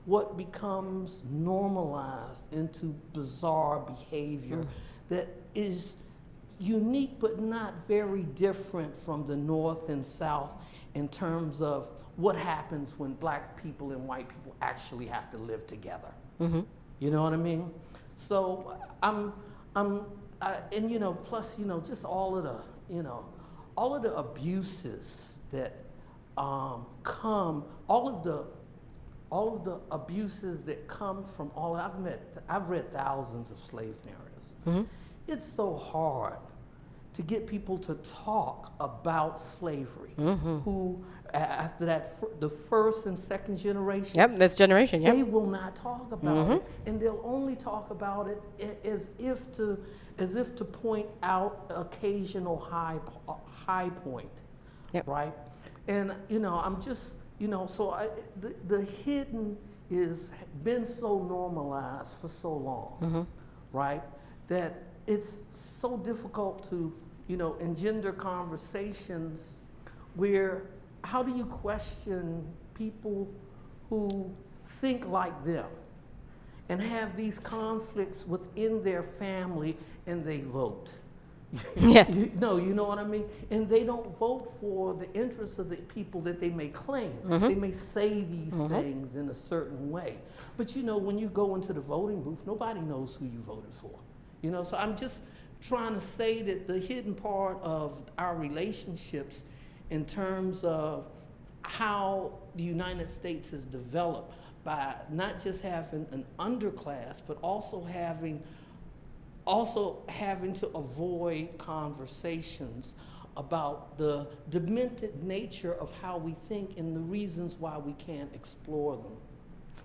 what becomes normalized into bizarre behavior that is unique but not very different from the North and South in terms of what happens when black people and white people actually have to live together. You know what I mean? So and you know, plus, you know, just all of the abuses that come, all of the abuses that come from I've read thousands of slave narratives. It's so hard to get people to talk about slavery, who after that, the first and second generation, This generation, they will not talk about it, and they'll only talk about it as if to point out occasional high point, right? And you know, I'm just, you know, so the hidden is been so normalized for so long, right? That it's so difficult to, you know, engender conversations where, how do you question people who think like them and have these conflicts within their family and they vote? Yes. You know what I mean? And they don't vote for the interests of the people that they may claim. They may say these things in a certain way. But you know, when you go into the voting booth, nobody knows who you voted for. You know, so I'm just trying to say that the hidden part of our relationships in terms of how the United States is developed by not just having an underclass, but also having to avoid conversations about the demented nature of how we think and the reasons why we can't explore them.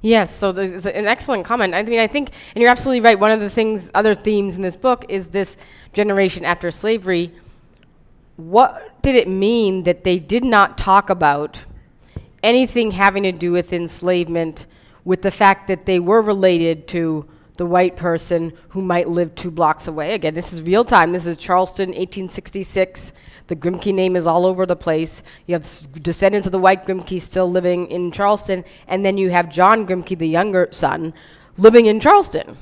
Yes, so there's an excellent comment. I mean, I think, and you're absolutely right, one of the things, other themes in this book is this generation after slavery. What did it mean that they did not talk about anything having to do with enslavement, with the fact that they were related to the white person who might live 2 blocks away? Again, this is real time. This is Charleston, 1866. The Grimke name is all over the place. You have descendants of the white Grimke still living in Charleston, and then you have John Grimke, the younger son, living in Charleston.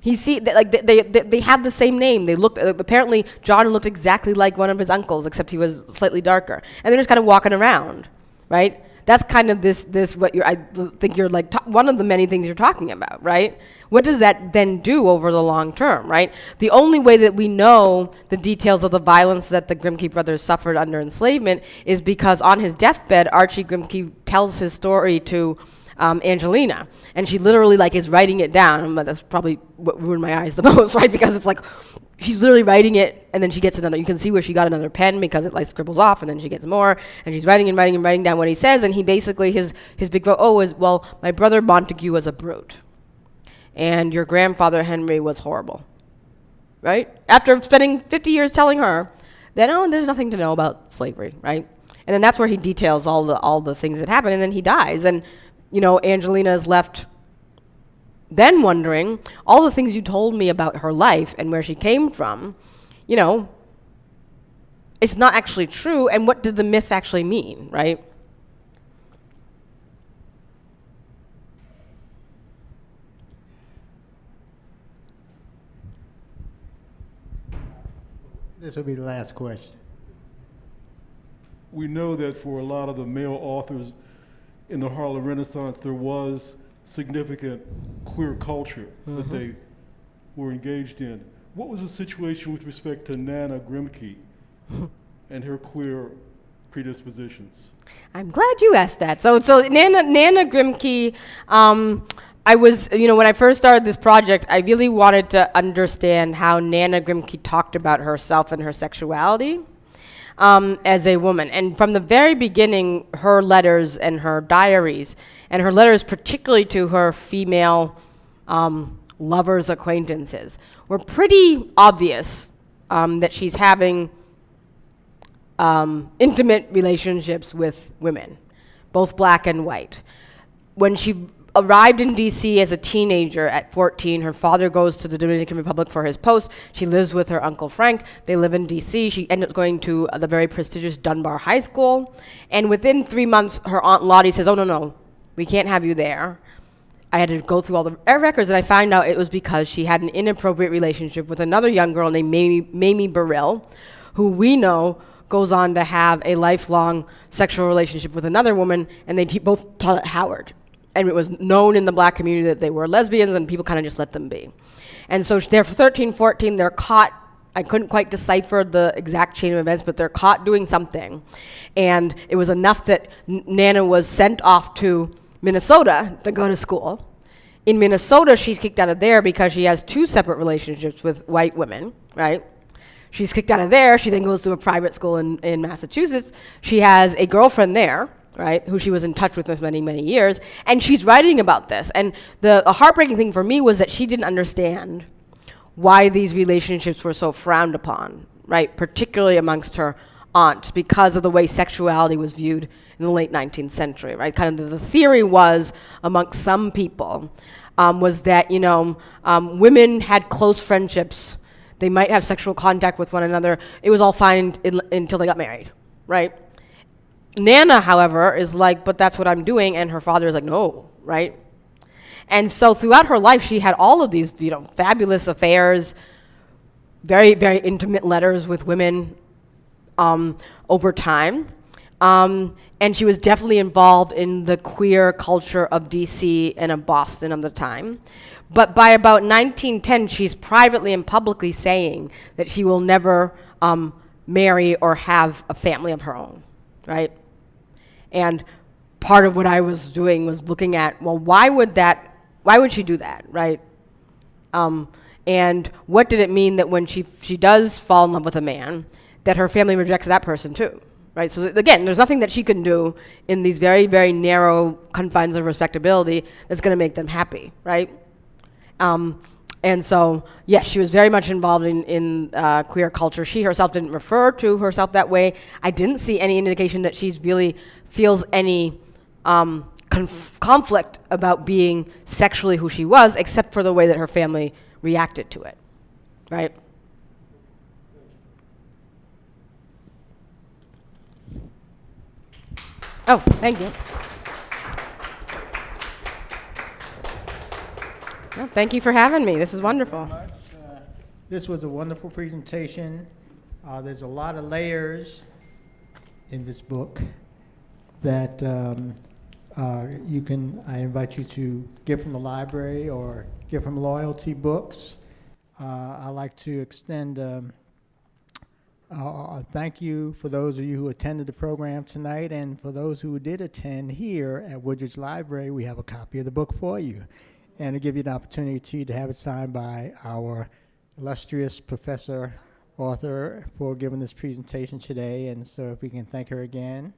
They had the same name. They looked, apparently John looked exactly like one of his uncles, except he was slightly darker. And they're just kind of walking around, right? That's kind of this what I think you're like, one of the many things you're talking about, right? What does that then do over the long term, right? The only way that we know the details of the violence that the Grimke brothers suffered under enslavement is because on his deathbed, Archie Grimke tells his story to Angelina, and she literally like is writing it down. But that's probably what ruined my eyes the most, right? Because it's like she's literally writing it, and then she gets another. You can see where she got another pen because it like scribbles off, and then she gets more, and she's writing and writing and writing down what he says, and he basically his big quote is, well, my brother Montague was a brute, and your grandfather Henry was horrible, right? After spending 50 years telling her that there's nothing to know about slavery, right? And then that's where he details all the things that happened, and then he dies, and Angelina is left then wondering, all the things you told me about her life and where she came from, it's not actually true, and what did the myth actually mean, right? This will be the last question. We know that for a lot of the male authors in the Harlem Renaissance, there was significant queer culture that they were engaged in. What was the situation with respect to Nana Grimke and her queer predispositions? I'm glad you asked that. So Nana Grimke, I was, when I first started this project, I really wanted to understand how Nana Grimke talked about herself and her sexuality as a woman. And from the very beginning, her letters and her diaries, and her letters particularly to her female lovers, acquaintances, were pretty obvious that she's having intimate relationships with women, both black and white. When she arrived in D.C. as a teenager at 14, her father goes to the Dominican Republic for his post. She lives with her Uncle Frank. They live in D.C. She ended up going to the very prestigious Dunbar High School. And within 3 months, her Aunt Lottie says, oh, no, we can't have you there. I had to go through all the records, and I found out it was because she had an inappropriate relationship with another young girl named Mamie Burrill, who we know goes on to have a lifelong sexual relationship with another woman, and they both taught at Howard. And it was known in the black community that they were lesbians, and people kind of just let them be. And so they're 13, 14, they're caught. I couldn't quite decipher the exact chain of events, but they're caught doing something. And it was enough that Nana was sent off to Minnesota to go to school. In Minnesota, she's kicked out of there because she has 2 separate relationships with white women, right? She's kicked out of there. She then goes to a private school in Massachusetts. She has a girlfriend there, right, who she was in touch with for many, many years, and she's writing about this. And the heartbreaking thing for me was that she didn't understand why these relationships were so frowned upon, right, particularly amongst her aunts, because of the way sexuality was viewed in the late 19th century, right? Kind of the theory was, amongst some people, was that, women had close friendships. They might have sexual contact with one another. It was all fine until they got married, right? Nana, however, is like, but that's what I'm doing, and her father is like, no, right? And so throughout her life, she had all of these, fabulous affairs, very, very intimate letters with women over time. And she was definitely involved in the queer culture of DC and of Boston of the time. But by about 1910, she's privately and publicly saying that she will never marry or have a family of her own, right? And part of what I was doing was looking at, well, why would she do that, right? And what did it mean that when she does fall in love with a man, that her family rejects that person too, right? So again, there's nothing that she can do in these very, very narrow confines of respectability that's going to make them happy, right? And so, yes, she was very much involved in queer culture. She herself didn't refer to herself that way. I didn't see any indication that she's really feels any conflict about being sexually who she was, except for the way that her family reacted to it, right? Oh, thank you. Well, thank you for having me. This is wonderful. This was a wonderful presentation. There's a lot of layers in this book that I invite you to get from the library or get from Loyalty Books. I'd like to extend a thank you for those of you who attended the program tonight, and for those who did attend here at Woodridge Library, we have a copy of the book for you. And to give you an opportunity to have it signed by our illustrious professor, author, for giving this presentation today. And so if we can thank her again.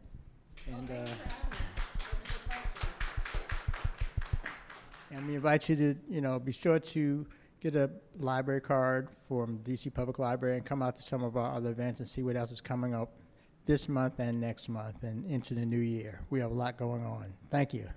And we invite you to, be sure to get a library card from DC Public Library and come out to some of our other events and see what else is coming up this month and next month and into the new year. We have a lot going on. Thank you.